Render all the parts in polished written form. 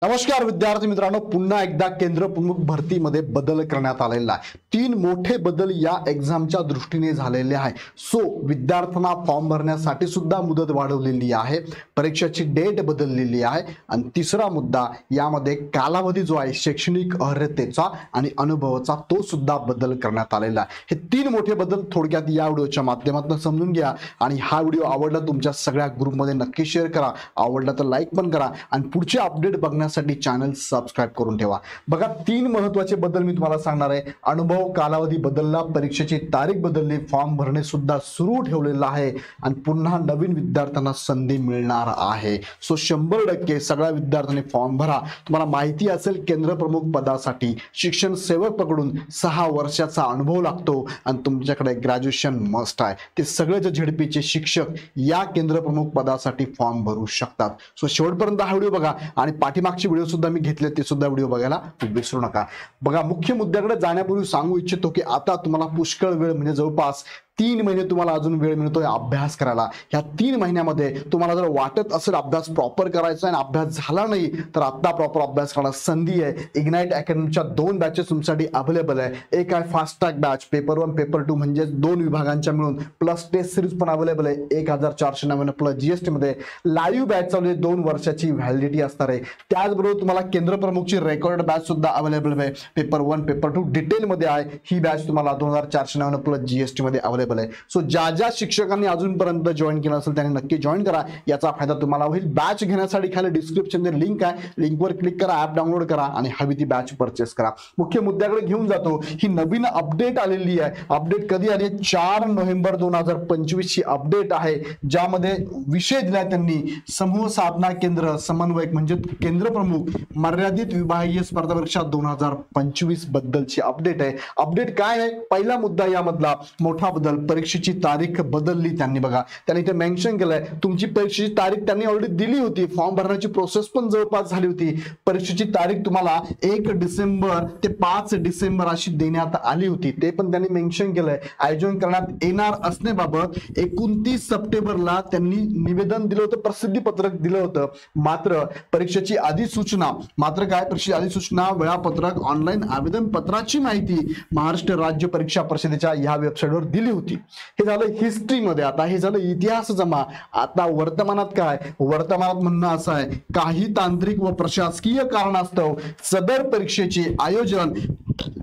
नमस्कार विद्यार्थी मित्रांनो, पुन्हा एकदा केंद्र प्रमुख भरतीमध्ये बदल करण्यात आलेला आहे। 3 मोठे बदल या एक्झामच्या दृष्टीने झालेले आहे। सो विद्यार्थ्यांना फॉर्म भरण्यासाठी सुद्धा मुदत वाढवलेली आहे, परीक्षेची डेट बदललेली आहे आणि तिसरा मुद्दा यामध्ये कालावधी जो आहे शैक्षणिक अर्हतेचा आणि अनुभवाचा तो सुद्धा बदल करण्यात आलेला आहे। हे 3 मोठे बदल थोडक्यात या व्हिडिओच्या माध्यमातून समजून घ्या आणि हा व्हिडिओ आवडला तुमच्या सगळ्या ग्रुपमध्ये नक्की शेअर करा, आवडला तर लाईक पण करा आणि पुढचे अपडेट बघण्यासाठी चॅनल सबस्क्राइब करून ठेवा। बघा 3 महत्त्वाचे बदल मी तुम्हाला सांगणार आहे। अनुभव कालावधी बदलला, परीक्षेची तारीख बदलली, फॉर्म भरणे सुद्धा सुरू ठेवलेला आहे आणि पुन्हा नवीन विद्यार्थ्यांना संधी मिळणार आहे। सो 100% सगळ्या विद्यार्थ्यांनी फॉर्म भरा। तुम्हाला माहिती असेल केंद्र प्रमुख पदासाठी शिक्षण सेवक पकडून 6 वर्षाचा अनुभव लागतो आणि तुमच्याकडे ग्रॅज्युएशन मस्ट आहे। ते सगळे जे झेडपीचे शिक्षक या केंद्र प्रमुख पदासाठी फॉर्म भरू शकतात। सो शेवटपर्यंत हा व्हिडिओ बघा आणि पाठीमागचे व्हिडिओ सुद्धा मी घेतले ते सुद्धा व्हिडिओ बघायला विसरू नका। बघा मुख्य मुद्द्याकडे जाण्यापूर्वी सांगू इच्छितो की आता तुम्हाला पुष्कळ वेळ म्हणजे जवळपास 3 महिने तुम्हाला अजून वेळ मिळतोय अभ्यास करायला। ह्या 3 महिन्यामध्ये तुम्हाला जर वाटत असेल अभ्यास प्रॉपर करायचा आणि अभ्यास झाला नाही तर आता प्रॉपर अभ्यास करण्याची संधी आहे। इग्नाइट अकॅडमीच्या 2 बॅचेस तुमच्यासाठी अवेलेबल आहे। एक आहे fast track batch paper 1 paper 2 म्हणजे 2 विभागांच्या मिळून प्लस टेस्ट सिरीज पण अवेलेबल आहे 1499 प्लस जीएसटी मध्ये। लाईव्ह बॅच चालू आहे 2 वर्षाची व्हॅलिडिटी असणार आहे। त्याचबरोबर तुम्हाला केंद्र प्रमुखची रेकॉर्ड बॅच सुद्धा अवेलेबल आहे पेपर 1 पेपर 2 डिटेल मध्ये आहे। ही बॅच तुम्हाला 2499 प्लस जीएसटी मध्ये अवेलेबल आहे। सो ज्या शिक्षकांनी अजूनपर्यंत जॉईन केलं असेल त्यांनी नक्की जॉईन करा, याचा फायदा तुम्हाला होईल। बॅच घेण्यासाठी खाली डिस्क्रिप्शन मध्ये लिंक आहे, लिंकवर क्लिक करा, ऍप डाउनलोड करा आणि हवी ती बॅच परचेस करा। मुख्य मुद्द्याकडे घेऊन जातो, ही नवीन अपडेट आलेली आहे। अपडेट कधी आली? 4 नोव्हेंबर 2025 ची अपडेट आहे, ज्यामध्ये विषय दिलाय त्यांनी समूह साधना केंद्र समन्वयक म्हणजे केंद्र प्रमुख मर्यादित विभागीय स्पर्धा परीक्षा 2025 बद्दलची अपडेट आहे। अपडेट काय आहे? पहिला मुद्दा यामधला मोठा बदल, परीक्षेची तारीख बदलली त्यांनी। बघा त्यांनी इथे मेन्शन केलंय तुमची परीक्षेची तारीख त्यांनी ऑलरेडी दिली होती, फॉर्म भरण्याची प्रोसेस पण जवळपास झाली होती। परीक्षेची तारीख तुम्हाला 1 डिसेंबर ते 5 डिसेंबर अशी देण्यात आली होती, ते पण त्यांनी मेन्शन केलंय। आयोजन करण्यात येणार असण्याबाबत 29 सप्टेंबरला त्यांनी निवेदन दिलं होतं, प्रसिद्धी पत्रक दिलं होतं। मात्र परीक्षेची अधिसूचना परीक्षेची अधिसूचना वेळापत्रक ऑनलाईन आवेदन पत्राची माहिती महाराष्ट्र राज्य परीक्षा परिषदेच्या या वेबसाईटवर दिली होती। हे झालं हिस्ट्री मध्ये। आता हे झालं इतिहास जमा। आता वर्तमानात काय? वर्तमानात म्हणणं असं आहे काही तांत्रिक व प्रशासकीय कारणास्तव सदर परीक्षेचे आयोजन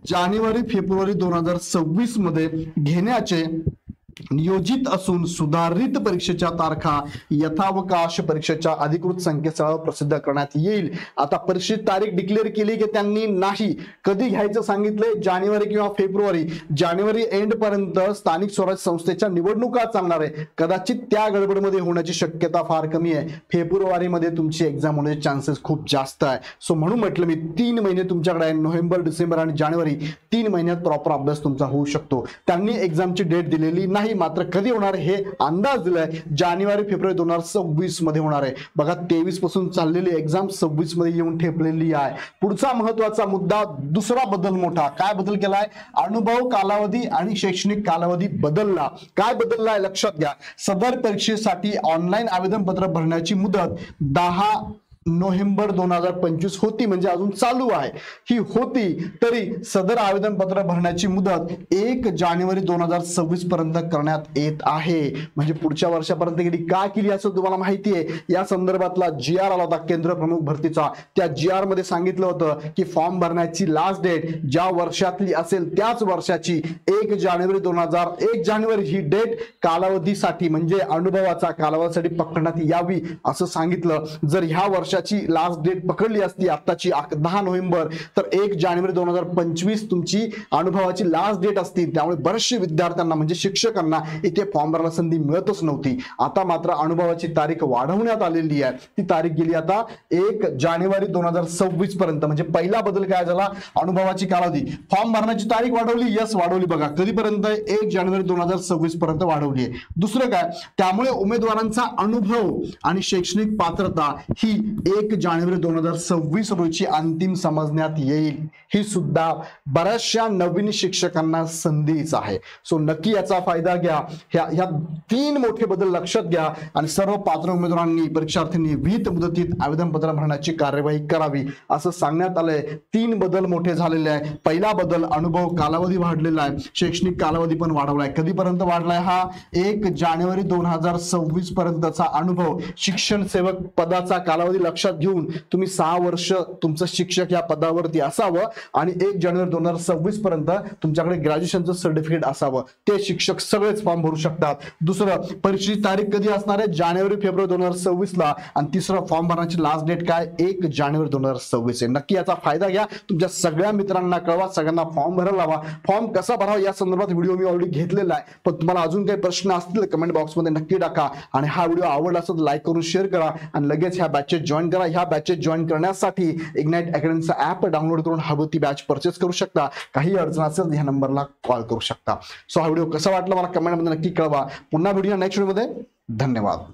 जानेवारी फेब्रुवारी 2026 मध्ये घेण्याचे नियोजित असून सुधारित परीक्षेच्या तारखा यथावकाश परीक्षेच्या अधिकृत संकेतस्थळावर प्रसिद्ध करण्यात येईल। आता परीक्षेची तारीख डिक्लेअर केली की त्यांनी नाही, कधी घ्यायचं सांगितलंय? जानेवारी किंवा फेब्रुवारी। जानेवारी एंड पर्यंत स्थानिक स्वराज्य संस्थेच्या निवडणुका चालणार आहे, कदाचित त्या गडबडमध्ये होण्याची शक्यता फार कमी आहे। फेब्रुवारी मध्ये तुमची एक्झाम होण्याचे चान्सेस खूप जास्त आहे। सो म्हणून म्हटलं मी 3 महिने तुमच्याकडे आहे, नोव्हेंबर डिसेंबर आणि जानेवारी 3 महिन्यात प्रॉपर अभ्यास तुमचा होऊ शकतो। त्यांनी एक्झामची डेट दिलेली नाही, मात्र कधी होणार हे अंदाज दिलाय जानेवारी फेब्रुवारी 2026 मध्ये होणार आहे। बघा 23 पासून चाललेली एक्झाम 26 मध्ये येऊन ठेपलेली आहे। पुढचा महत्त्वाचा मुद्दा, दुसरा बदल मोठा काय बदल केलाय? अनुभव कालावधी आणि शैक्षणिक कालावधी बदलला। काय बदललाय लक्षात घ्या। सदर परीक्षेसाठी ऑनलाईन आवेदन पत्र भरण्याची मुदत 10 नोव्हेंबर 2025 होती, म्हणजे अजून चालू आहे। ही होती तरी सदर आवेदन पत्र भरण्याची मुदत 1 जानेवारी 2026 पर्यंत करण्यात येत आहे, म्हणजे पुढच्या वर्षापर्यंत गेली। का केली असं तुम्हाला माहिती आहे? या संदर्भातला GR आला होता केंद्र प्रमुख भरतीचा। त्या GR मध्ये सांगितलं होतं की फॉर्म भरण्याची लास्ट डेट ज्या वर्षातली असेल त्याच वर्षाची 1 जानेवारी ही डेट कालावधीसाठी म्हणजे अनुभवाचा कालावधीसाठी पकडण्यात यावी असं सांगितलं। जर ह्या वर्षाची लास्ट डेट पकडली असती आताची 10 नोव्हेंबर तर 1 जानेवारी 2025 तुमची अनुभवाची लास्ट डेट असती। त्यामुळे बरेचशे विद्यार्थ्यांना म्हणजे शिक्षकांना इथे फॉर्म भरायला संधी मिळतच नव्हती। आता मात्र अनुभवाची तारीख वाढवण्यात आलेली आहे, ती तारीख गेली आता 1 जानेवारी 2026 पर्यंत। म्हणजे पहिला बदल काय झाला? अनुभवाची कालावधी, फॉर्म भरण्याची तारीख वाढवली, यस वाढवली। बघा कधीपर्यंत? 1 जानेवारी 2026 पर्यंत वाढवली आहे। दुसरं काय? त्यामुळे उमेदवारांचा अनुभव आणि शैक्षणिक पात्रता ही 1 जानेवारी 2026 रोजी अंतिम समजण्यात येईल। ही सुद्धा बऱ्याचशा नवीन शिक्षकांना संधीच आहे। सो नक्की याचा फायदा घ्या। ह्या 3 मोठे बदल लक्षात घ्या आणि सर्व पात्र उमेदवारांनी परीक्षार्थींनी विहित मुदतीत आवेदनपत्र भरण्याची कार्यवाही करावी असं सांगण्यात आलंय। 3 बदल मोठे झालेले आहे। पहिला बदल अनुभव कालावधी वाढलेला आहे, शैक्षणिक कालावधी पण वाढवलाय। कधीपर्यंत वाढलाय हा? 1 जानेवारी 2026 पर्यंतचा अनुभव शिक्षण सेवक पदाचा कालावधी लक्षात घेऊन तुम्ही 6 वर्ष तुमचं शिक्षक या पदावरती असावं आणि 1 जानेवारी 2026 पर्यंत तुमच्याकडे ग्रॅज्युएशनचं सर्टिफिकेट असावं। ते शिक्षक सगळेच फॉर्म भरू शकतात। दुसरं, परीक्षेची तारीख कधी असणार आहे? जानेवारी फेब्रुवारी 2026 ला। आणि तिसरं, फॉर्म भरण्याची लास्ट डेट काय? 1 जानेवारी 2026 आहे। नक्की याचा फायदा घ्या, तुमच्या सगळ्या मित्रांना कळवा, सगळ्यांना फॉर्म भरायला लावा। फॉर्म कसा भरावा या संदर्भात व्हिडिओ मी ऑलरेडी घेतलेला आहे, पण तुम्हाला अजून काही प्रश्न असतील कमेंट बॉक्समध्ये नक्की टाका आणि हा व्हिडिओ आवडला असेल तर लाईक करून शेअर करा आणि लगेच ह्या बॅचेस जॉईन करा। ह्या बॅचेस जॉईन करण्यासाठी इग्नाइट अकॅडमीचा ॲप डाउनलोड करून हवं ती बॅच परचेस करू शकता। काही अडचण असेल ह्या नंबरला कॉल करू शकता। सो हा व्हिडिओ कसा वाटला मला कमेंटमध्ये नक्की कळवा। पुन्हा व्हिडिओ नेक्स्ट व्हिडिओमध्ये। धन्यवाद।